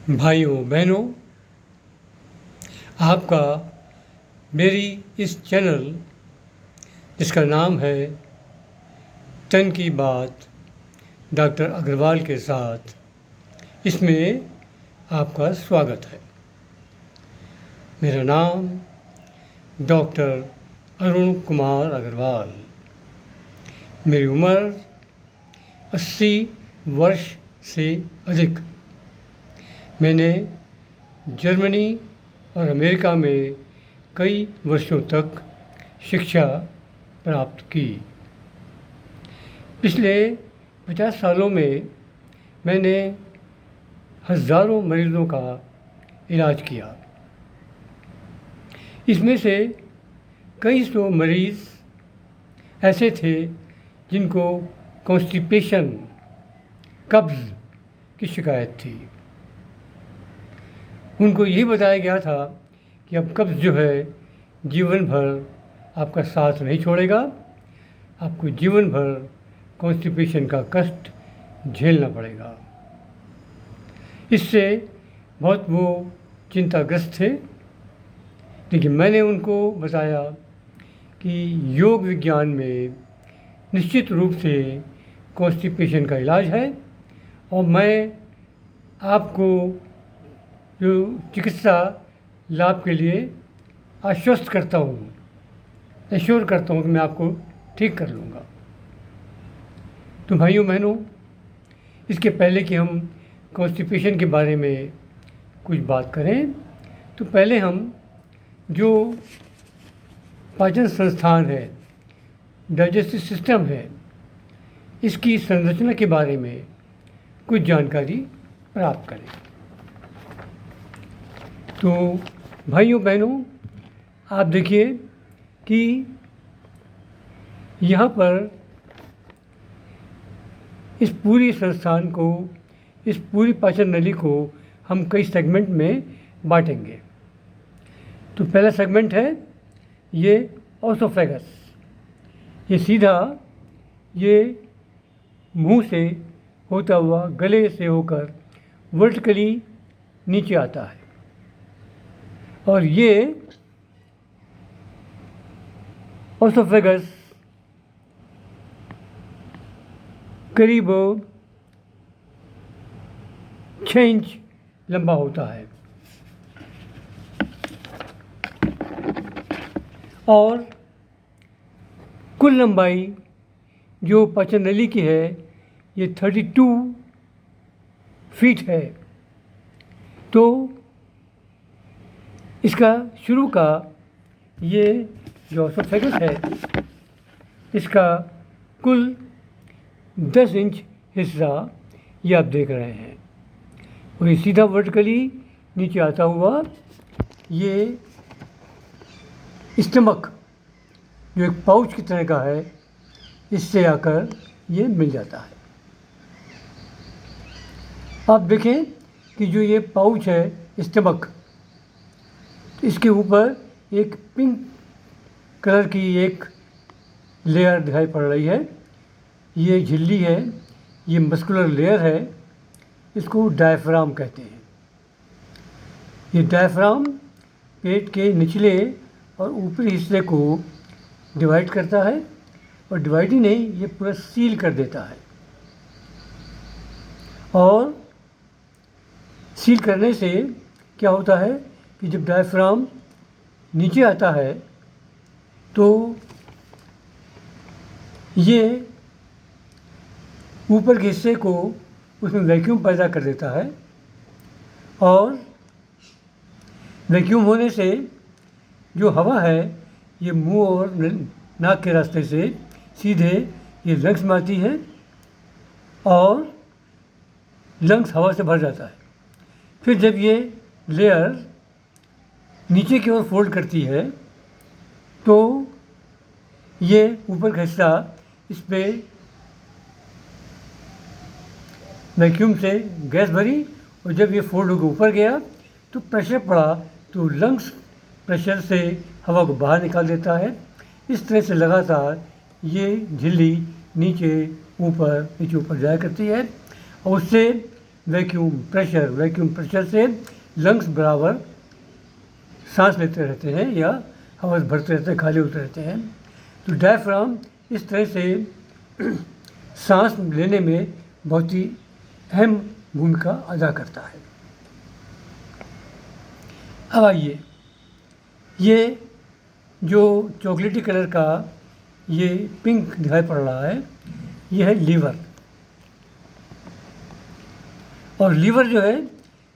भाइयों बहनों, आपका मेरी इस चैनल जिसका नाम है तन की बात डॉक्टर अग्रवाल के साथ, इसमें आपका स्वागत है। मेरा नाम डॉक्टर अरुण कुमार अग्रवाल। मेरी उम्र 80 वर्ष से अधिक। मैंने जर्मनी और अमेरिका में कई वर्षों तक शिक्षा प्राप्त की। पिछले 50 सालों में मैंने हज़ारों मरीज़ों का इलाज किया। इसमें से कई सौ मरीज़ ऐसे थे जिनको कॉन्स्टिपेशन, कब्ज़ की शिकायत थी। उनको यही बताया गया था कि अब कब्ज़ जो है जीवन भर आपका साथ नहीं छोड़ेगा, आपको जीवन भर कॉन्स्टिपेशन का कष्ट झेलना पड़ेगा। इससे बहुत वो चिंताग्रस्त थे, लेकिन मैंने उनको बताया कि योग विज्ञान में निश्चित रूप से कॉन्स्टिपेशन का इलाज है और मैं आपको जो चिकित्सा लाभ के लिए आश्वस्त करता हूँ, एश्योर करता हूँ कि मैं आपको ठीक कर लूँगा। तो भाइयों बहनों, इसके पहले कि हम कॉन्स्टिपेशन के बारे में कुछ बात करें, तो पहले हम जो पाचन संस्थान है, डाइजेस्टिव सिस्टम है, इसकी संरचना के बारे में कुछ जानकारी प्राप्त करें। तो भाइयों बहनों, आप देखिए कि यहाँ पर इस पूरी संस्थान को, इस पूरी पाचन नली को हम कई सेगमेंट में बांटेंगे। तो पहला सेगमेंट है ये ओसोफेगस। ये सीधा ये मुंह से होता हुआ गले से होकर वर्टिकली नीचे आता है और ये ओसोफेगस करीब 6 इंच लंबा होता है और कुल लंबाई जो पाचन नली की है ये 32 फीट है। तो इसका शुरू का ये जो ओसोफेगस है, इसका कुल 10 इंच हिस्सा ये आप देख रहे हैं और ये सीधा वर्टिकली नीचे आता हुआ ये स्टमक जो एक पाउच की तरह का है, इससे आकर ये मिल जाता है। आप देखें कि जो ये पाउच है स्टमक, इसके ऊपर एक पिंक कलर की एक लेयर दिखाई पड़ रही है। ये झिल्ली है, ये मस्कुलर लेयर है, इसको डायफ्राम कहते हैं। ये डायफ्राम पेट के निचले और ऊपरी हिस्से को डिवाइड करता है और डिवाइड ही नहीं, ये पूरा सील कर देता है। और सील करने से क्या होता है कि जब डायफ्राम नीचे आता है तो ये ऊपर के हिस्से को उसमें वैक्यूम पैदा कर देता है और वैक्यूम होने से जो हवा है ये मुंह और नाक के रास्ते से सीधे ये लंग्स में आती है और लंग्स हवा से भर जाता है। फिर जब ये लेयर नीचे की ओर फोल्ड करती है तो ये ऊपर का हिस्सा इस पर वैक्यूम से गैस भरी और जब ये फोल्ड होकर ऊपर गया तो प्रेशर पड़ा तो लंग्स प्रेशर से हवा को बाहर निकाल देता है। इस तरह से लगातार ये झिल्ली नीचे ऊपर जाया करती है और उससे वैक्यूम प्रेशर से लंग्स बराबर सांस लेते रहते हैं या हवा भरते रहते हैं, खाली होते रहते हैं। तो डायफ्राम इस तरह से सांस लेने में बहुत ही अहम भूमिका अदा करता है। अब आइए, ये जो चॉकलेटी कलर का ये पिंक दिखाई पड़ रहा है, ये है लीवर। और लीवर जो है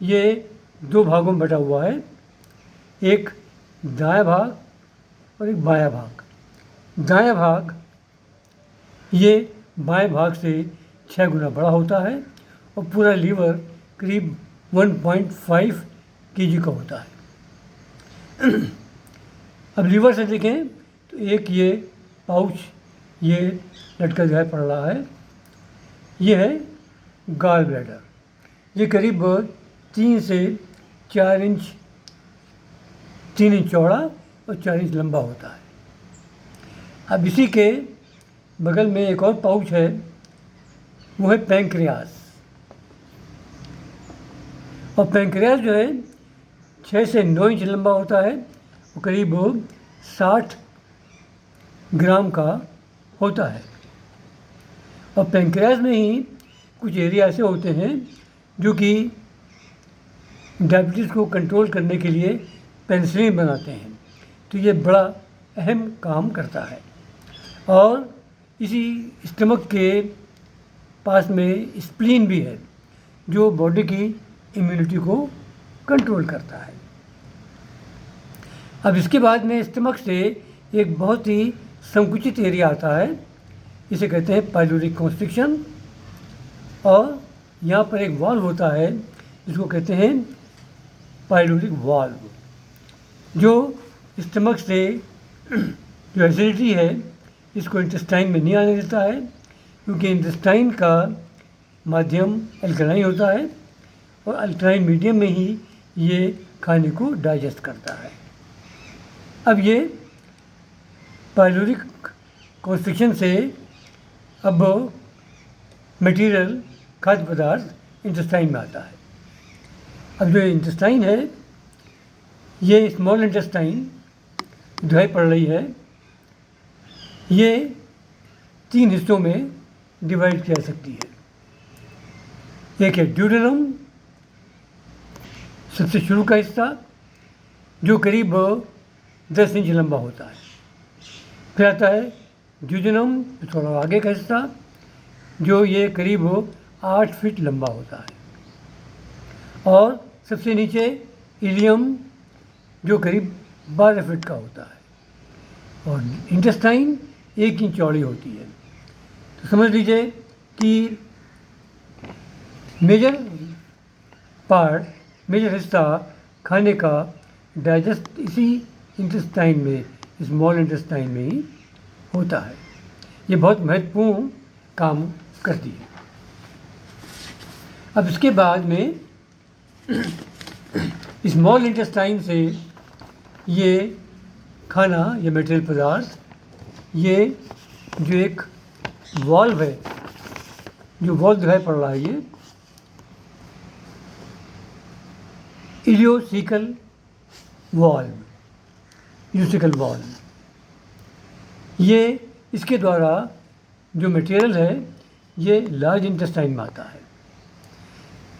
ये दो भागों में बटा हुआ है, एक दायां भाग और एक बायां भाग। दायां भाग ये बाएं भाग से 6 गुना बड़ा होता है और पूरा लीवर करीब 1.5 kg का होता है। अब लीवर से देखें तो एक ये पाउच ये लटका दिखाई पड़ रहा है, ये है गॉल ब्लैडर। ये करीब 3 से 4 इंच, 3 इंच चौड़ा और 4 इंच लंबा होता है। अब इसी के बगल में एक और पाउच है, वो है पैंक्रियास। और पैंक्रियास जो है 6 से 9 इंच लंबा होता है, वो करीब 60 ग्राम का होता है। और पैंक्रियास में ही कुछ एरिया ऐसे होते हैं जो कि डायबिटीज़ को कंट्रोल करने के लिए पेनिसिलिन बनाते हैं। तो ये बड़ा अहम काम करता है। और इसी स्टमक के पास में स्प्लीन भी है, जो बॉडी की इम्यूनिटी को कंट्रोल करता है। अब इसके बाद में स्टमक से एक बहुत ही संकुचित एरिया आता है, इसे कहते हैं पाइलोरिक कॉन्स्ट्रिक्शन। और यहाँ पर एक वाल्व होता है जिसको कहते हैं पाइलोरिक वाल्व, जो स्टमक से जो एसिडिटी है इसको इंटेस्टाइन में नहीं आने देता है, क्योंकि इंटेस्टाइन का माध्यम अल्कलाइन होता है और अल्कलाइन मीडियम में ही ये खाने को डाइजेस्ट करता है। अब ये पाइलोरिक कॉन्स्ट्रिक्शन से अब मटेरियल, खाद्य पदार्थ इंटेस्टाइन में आता है। अब जो इंटेस्टाइन है, ये स्मॉल इंटेस्टाइन दिखाई पड़ रही है, ये 3 हिस्सों में डिवाइड किया जा सकती है। एक है ड्यूडेनम, सबसे शुरू का हिस्सा, जो करीब 10 इंच लंबा होता है। फिर आता है ड्यूडेनम, थोड़ा आगे का हिस्सा, जो ये करीब 8 फीट लंबा होता है। और सबसे नीचे इलियम, जो करीब 12 फीट का होता है। और इंटेस्टाइन 1 इंच चौड़ी होती है। तो समझ लीजिए कि मेजर हिस्सा खाने का डाइजेस्ट इसी इंटेस्टाइन में, स्मॉल इंटेस्टाइन में ही होता है। ये बहुत महत्वपूर्ण काम करती है। अब इसके बाद में स्मॉल इंटेस्टाइन से ये खाना, ये मटेरियल पदार्थ, ये जो एक वाल्व है, जो वाल्व दिखाई पड़ रहा है, ये इलियोसिकल वाल्व, ये इसके द्वारा जो मटेरियल है ये लार्ज इंटेस्टाइन में आता है।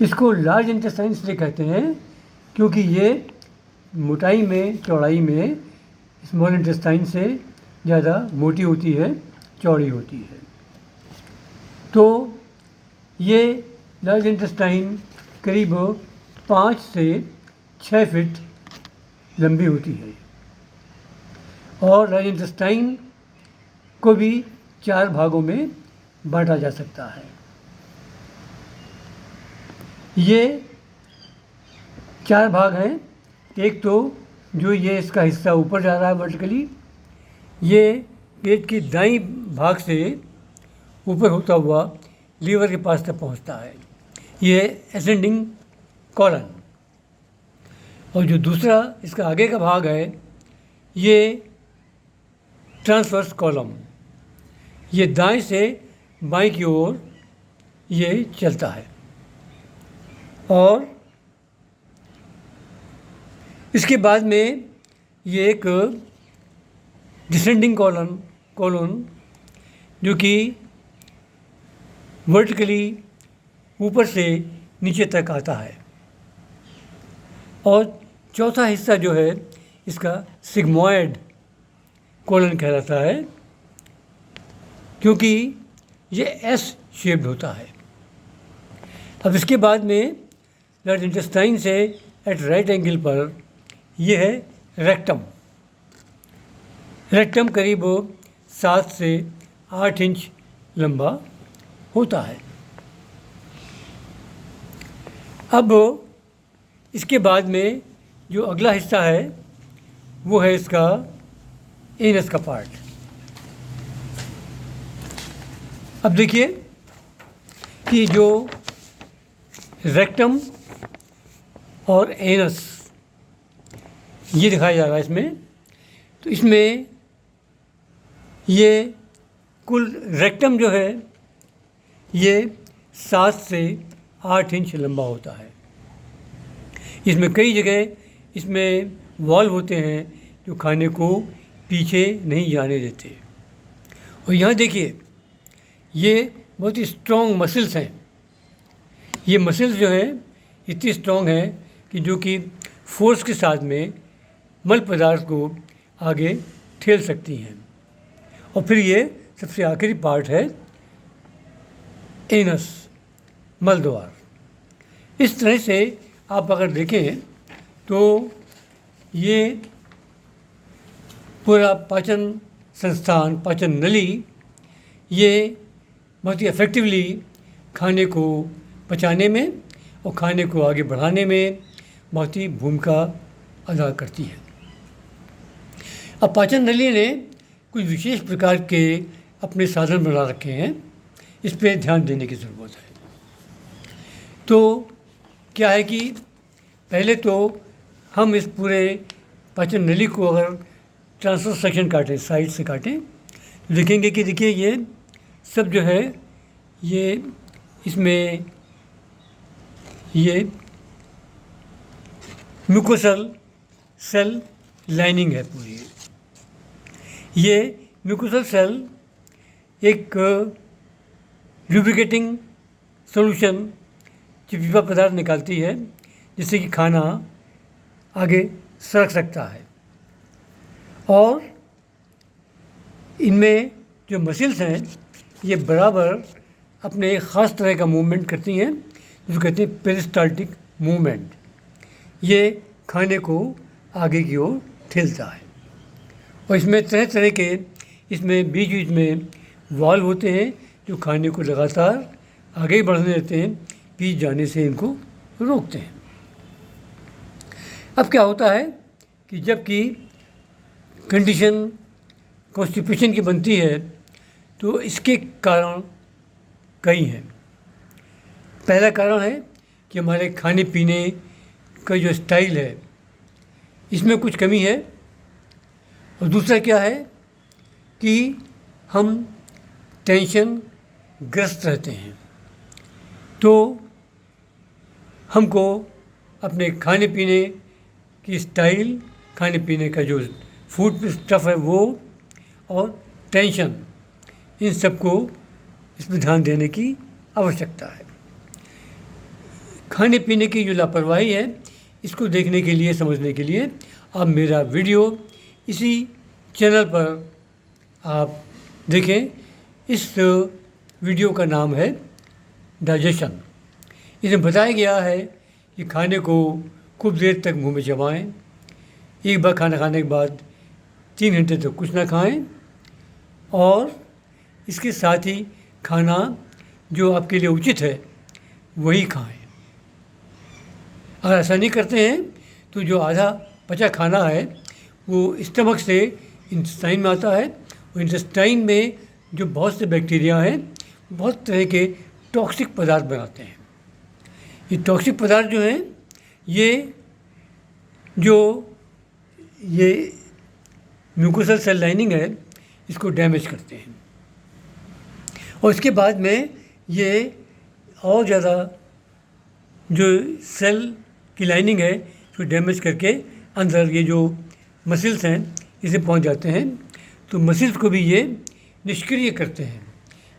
इसको लार्ज इंटेस्टाइन इसलिए कहते हैं क्योंकि ये मोटाई में, चौड़ाई में स्मॉल इंटेस्टाइन से ज़्यादा मोटी होती है, चौड़ी होती है। तो ये लार्ज इंटेस्टाइन करीब 5 से 6 फीट लंबी होती है। और लार्ज इंटेस्टाइन को भी 4 भागों में बांटा जा सकता है। ये 4 भाग हैं। एक तो जो ये इसका हिस्सा ऊपर जा रहा है वर्टिकली, ये पेट की दाईं भाग से ऊपर होता हुआ लीवर के पास तक पहुंचता है, ये असेंडिंग कॉलन। और जो दूसरा इसका आगे का भाग है, ये ट्रांसवर्स कॉलम, ये दाएं से बाएं की ओर ये चलता है। और इसके बाद में ये एक डिसेंडिंग कॉलोन जो कि वर्टिकली ऊपर से नीचे तक आता है। और चौथा हिस्सा जो है इसका सिग्मॉइड कॉलन कहलाता है, क्योंकि ये एस शेप्ड होता है। अब इसके बाद में लार्ज इंटेस्टाइन से एट राइट एंगल पर यह है रेक्टम। रेक्टम करीब 7 से 8 इंच लंबा होता है। अब इसके बाद में जो अगला हिस्सा है वो है इसका एनस का पार्ट। अब देखिए कि जो रेक्टम और एनस ये दिखाया जा रहा है इसमें, तो इसमें ये कुल रेक्टम जो है ये 7 से 8 इंच लंबा होता है। इसमें कई जगह इसमें वॉल्व होते हैं जो खाने को पीछे नहीं जाने देते। और यहाँ देखिए ये बहुत ही स्ट्रॉन्ग मसल्स हैं। ये मसल्स जो हैं इतनी स्ट्रॉन्ग हैं कि जो कि फोर्स के साथ में मल पदार्थ को आगे ठेल सकती हैं। और फिर ये सबसे आखिरी पार्ट है एनस, मल द्वार। इस तरह से आप अगर देखें तो ये पूरा पाचन संस्थान, पाचन नली, ये बहुत ही इफ़ेक्टिवली खाने को पचाने में और खाने को आगे बढ़ाने में बहुत ही भूमिका अदा करती है। अब पाचन नली ने कुछ विशेष प्रकार के अपने साधन बना रखे हैं, इस पर ध्यान देने की ज़रूरत है। तो क्या है कि पहले तो हम इस पूरे पाचन नली को अगर ट्रांसवर्स सेक्शन काटें, साइड से काटें, देखेंगे कि देखिए ये सब जो है ये इसमें ये म्यूकोसल सेल लाइनिंग है पूरी। ये म्यूकोसल सेल एक लुब्रिकेटिंग सॉल्यूशन चिपचिपा पदार्थ निकालती है जिससे कि खाना आगे सरक सकता है। और इनमें जो मसल्स हैं ये बराबर अपने एक ख़ास तरह का मूवमेंट करती हैं जिसको कहते हैं पेरिस्टाल्टिक मूवमेंट। ये खाने को आगे की ओर ठेलता है। और इसमें तरह तरह के इसमें बीच बीच में वाल्व होते हैं जो खाने को लगातार आगे बढ़ने देते हैं, पीछे जाने से इनको रोकते हैं। अब क्या होता है कि जबकि कंडीशन कॉन्स्टिपेशन की बनती है तो इसके कारण कई हैं। पहला कारण है कि हमारे खाने पीने का जो स्टाइल है इसमें कुछ कमी है। और दूसरा क्या है कि हम टेंशन ग्रस्त रहते हैं, तो हमको अपने खाने पीने की स्टाइल, खाने पीने का जो फूड स्टफ़ है वो और टेंशन, इन सबको इस पर ध्यान देने की आवश्यकता है। खाने पीने की जो लापरवाही है इसको देखने के लिए, समझने के लिए आप मेरा वीडियो इसी चैनल पर आप देखें। इस वीडियो का नाम है डाइजेशन। इसमें बताया गया है कि खाने को खूब देर तक मुंह में चबाएं, एक बार खाना खाने के बाद 3 घंटे तक कुछ ना खाएं, और इसके साथ ही खाना जो आपके लिए उचित है वही खाएं। अगर ऐसा नहीं करते हैं तो जो आधा पचा खाना है वो स्टमक से इंटेस्टाइन में आता है, और इंटेस्टाइन में जो बहुत से बैक्टीरिया हैं बहुत तरह के टॉक्सिक पदार्थ बनाते हैं। ये टॉक्सिक पदार्थ जो हैं ये म्यूकोसल सेल लाइनिंग है इसको डैमेज करते हैं, और इसके बाद में ये और ज़्यादा जो सेल की लाइनिंग है उसको डैमेज करके अंदर ये जो मसल्स हैं इसे पहुंच जाते हैं। तो मसल्स को भी ये निष्क्रिय करते हैं,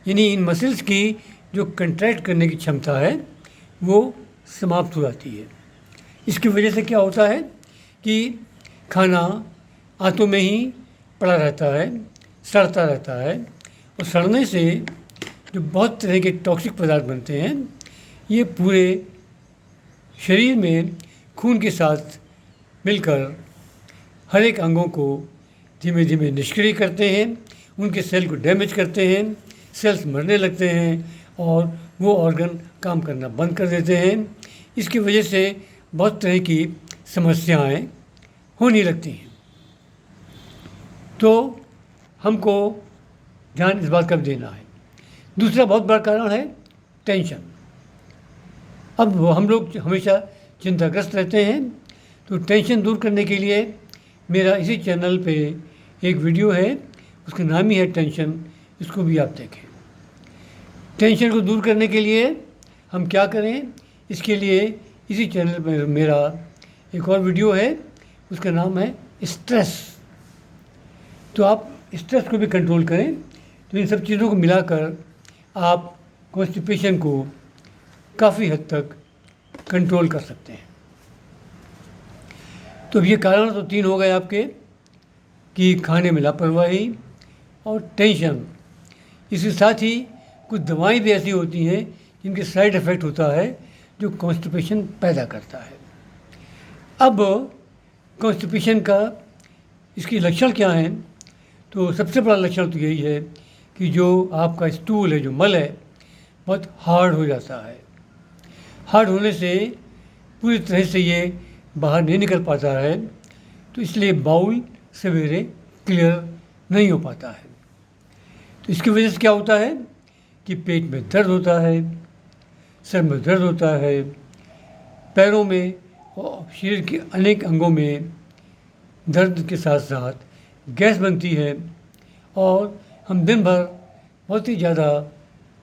यानी इन मसल्स की जो कंट्रैक्ट करने की क्षमता है वो समाप्त हो जाती है। इसकी वजह से क्या होता है कि खाना आंतों में ही पड़ा रहता है, सड़ता रहता है, और सड़ने से जो बहुत तरह के टॉक्सिक पदार्थ बनते हैं ये पूरे शरीर में खून के साथ मिलकर हर एक अंगों को धीमे धीमे निष्क्रिय करते हैं, उनके सेल को डैमेज करते हैं, सेल्स मरने लगते हैं और वो ऑर्गन काम करना बंद कर देते हैं। इसकी वजह से बहुत तरह की समस्याएं होने लगती हैं। तो हमको ध्यान इस बात का भी देना है। दूसरा बहुत बड़ा कारण है टेंशन। अब हम लोग हमेशा चिंताग्रस्त रहते हैं, तो टेंशन दूर करने के लिए मेरा इसी चैनल पे एक वीडियो है, उसका नाम ही है टेंशन, इसको भी आप देखें। टेंशन को दूर करने के लिए हम क्या करें, इसके लिए इसी चैनल पर मेरा एक और वीडियो है, उसका नाम है स्ट्रेस। तो आप स्ट्रेस को भी कंट्रोल करें। तो इन सब चीज़ों को मिलाकर आप कॉन्स्टिपेशन को काफ़ी हद तक कंट्रोल कर सकते हैं। तो ये कारण तो 3 हो गए आपके, कि खाने में लापरवाही और टेंशन। इसके साथ ही कुछ दवाएं भी ऐसी होती हैं जिनके साइड इफ़ेक्ट होता है जो कॉन्स्टिपेशन पैदा करता है। अब कॉन्स्टिपेशन का इसकी लक्षण क्या हैं, तो सबसे बड़ा लक्षण तो यही है कि जो आपका स्टूल है, जो मल है, बहुत हार्ड हो जाता है। हार्ड होने से पूरी तरह से ये बाहर नहीं निकल पाता है, तो इसलिए बाउल सवेरे क्लियर नहीं हो पाता है। तो इसकी वजह से क्या होता है कि पेट में दर्द होता है, सर में दर्द होता है, पैरों में और शरीर के अनेक अंगों में दर्द के साथ साथ गैस बनती है और हम दिन भर बहुत ही ज़्यादा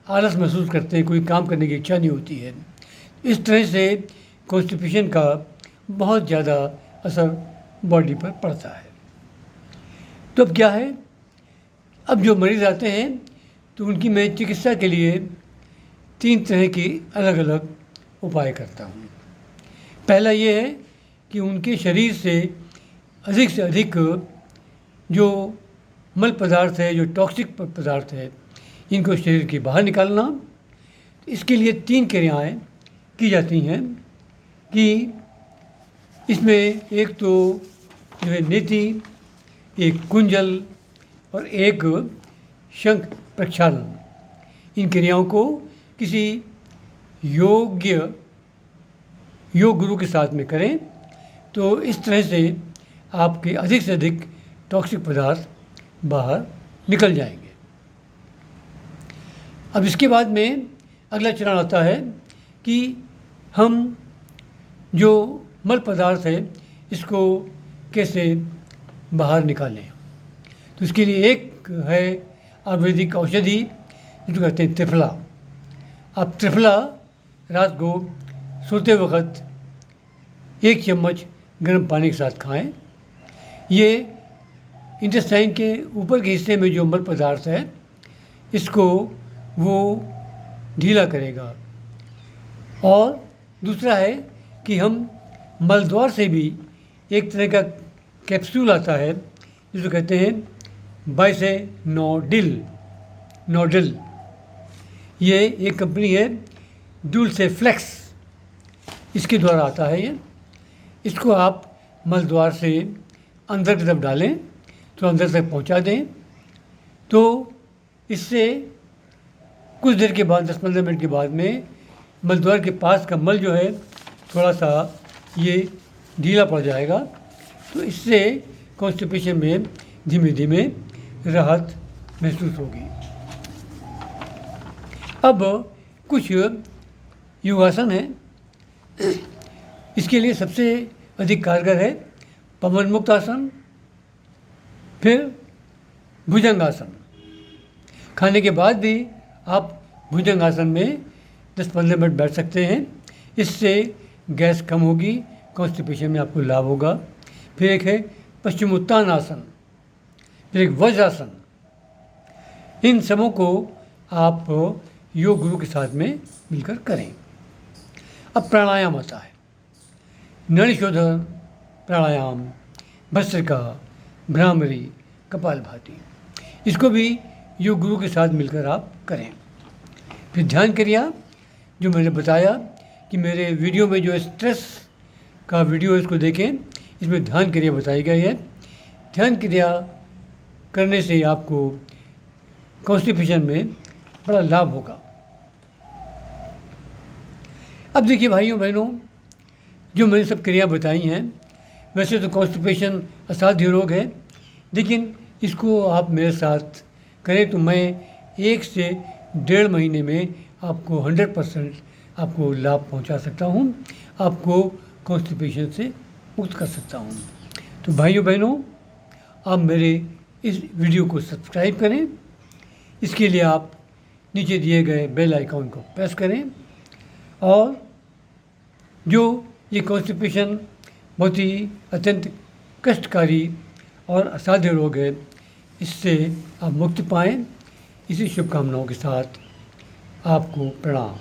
आलस महसूस करते हैं, कोई काम करने की इच्छा नहीं होती है। इस तरह से कॉन्स्टिपेशन का बहुत ज़्यादा असर बॉडी पर पड़ता है। तो अब क्या है, अब जो मरीज़ आते हैं तो उनकी मैं चिकित्सा के लिए 3 तरह की अलग अलग उपाय करता हूँ। पहला ये है कि उनके शरीर से अधिक जो मल पदार्थ है, जो टॉक्सिक पदार्थ है, इनको शरीर के बाहर निकालना। इसके लिए 3 क्रियाएं की जाती हैं कि इसमें एक तो जो है नेति, एक कुंजल और एक शंख प्रक्षालन। इन क्रियाओं को किसी योग गुरु के साथ में करें तो इस तरह से आपके अधिक से अधिक टॉक्सिक पदार्थ बाहर निकल जाएंगे। अब इसके बाद में अगला चरण आता है कि हम जो मल पदार्थ है इसको कैसे बाहर निकालें। तो इसके लिए एक है आयुर्वेदिक औषधि जिसको कहते हैं त्रिफला। आप त्रिफला रात को सोते वक्त 1 चम्मच गर्म पानी के साथ खाएं। ये इंटेस्टाइन के ऊपर के हिस्से में जो मल पदार्थ है इसको वो ढीला करेगा। और दूसरा है कि हम मलद्वार से भी एक तरह का कैप्सूल आता है जिसको कहते हैं बाइसेनोडिल। ये एक कंपनी है डुलसेफ्लेक्स, इसके द्वारा आता है ये। इसको आप मलद्वार से अंदर की तरफ डालें तो अंदर तक पहुंचा दें। तो इससे कुछ देर के बाद 10-15 मिनट के बाद में मलद्वार के पास का मल जो है थोड़ा सा ये ढीला पड़ जाएगा। तो इससे कॉन्स्टिपेशन में धीमे धीमे राहत महसूस होगी। अब कुछ योगासन है, इसके लिए सबसे अधिक कारगर है पवन मुक्त आसन, फिर भुजंगासन। खाने के बाद भी आप भुजंगासन में 10-15 मिनट बैठ सकते हैं। इससे गैस कम होगी, कॉन्स्टिपेशन में आपको लाभ होगा। फिर एक है पश्चिमोत्तानासन, फिर एक वज्रासन। इन सबों को आप योग गुरु के साथ में मिलकर करें। अब प्राणायाम आता है, नळिशोधन प्राणायाम, भस्त्रिका, भ्रामरी, कपालभाति। इसको भी योग गुरु के साथ मिलकर आप करें। फिर ध्यान क्रिया, जो मैंने बताया कि मेरे वीडियो में जो स्ट्रेस का वीडियो है इसको देखें, इसमें ध्यान क्रिया बताई गई है। ध्यान क्रिया करने से आपको कॉन्स्टिपेशन में बड़ा लाभ होगा। अब देखिए भाइयों बहनों, जो मैंने सब क्रिया बताई हैं, वैसे तो कॉन्स्टिपेशन असाध्य रोग है, लेकिन इसको आप मेरे साथ करें तो मैं 1 से 1.5 महीने में आपको 100% आपको लाभ पहुंचा सकता हूं, आपको कॉन्स्टिपेशन से मुक्त कर सकता हूं। तो भाइयों बहनों, आप मेरे इस वीडियो को सब्सक्राइब करें। इसके लिए आप नीचे दिए गए बेल आइकॉन को प्रेस करें। और जो ये कॉन्स्टिपेशन बहुत ही अत्यंत कष्टकारी और असाध्य रोग है, इससे आप मुक्ति पाएं। इसी शुभकामनाओं के साथ आपको प्रणाम।